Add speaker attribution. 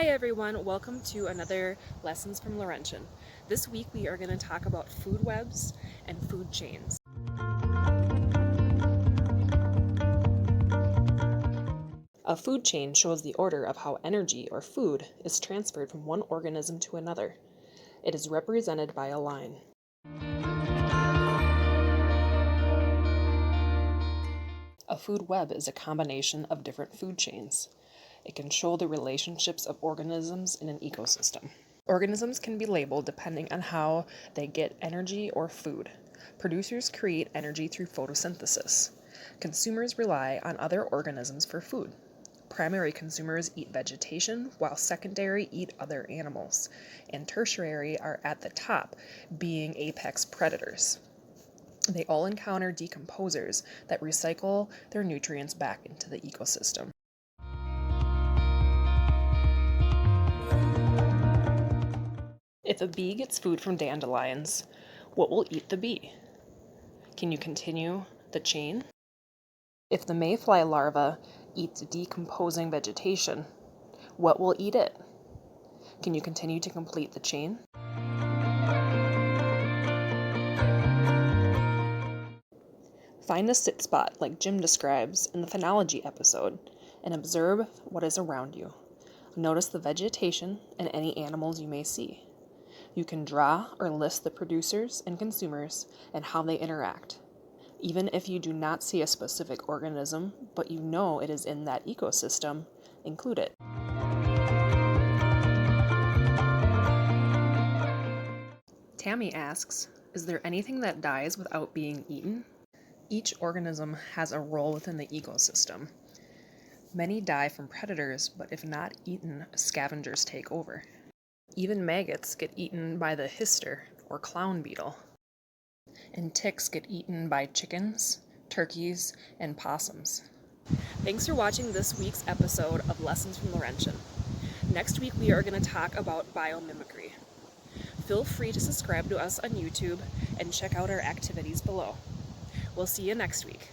Speaker 1: Hi everyone, welcome to another Lessons from Laurentian. This week we are going to talk about food webs and food chains. A food chain shows the order of how energy or food is transferred from one organism to another. It is represented by a line. A food web is a combination of different food chains. It can show the relationships of organisms in an ecosystem. Organisms can be labeled depending on how they get energy or food. Producers create energy through photosynthesis. Consumers rely on other organisms for food. Primary consumers eat vegetation, while secondary eat other animals, and tertiary are at the top, being apex predators. They all encounter decomposers that recycle their nutrients back into the ecosystem. If a bee gets food from dandelions, what will eat the bee? Can you continue the chain? If the mayfly larva eats decomposing vegetation, what will eat it? Can you continue to complete the chain? Find a sit spot like Jim describes in the Phenology episode and observe what is around you. Notice the vegetation and any animals you may see. You can draw or list the producers and consumers and how they interact. Even if you do not see a specific organism, but you know it is in that ecosystem, include it. Tammy asks, is there anything that dies without being eaten? Each organism has a role within the ecosystem. Many die from predators, but if not eaten, scavengers take over. Even maggots get eaten by the hister, or clown beetle. And ticks get eaten by chickens, turkeys, and possums. Thanks for watching this week's episode of Lessons from Laurentian. Next week we are going to talk about biomimicry. Feel free to subscribe to us on YouTube and check out our activities below. We'll see you next week.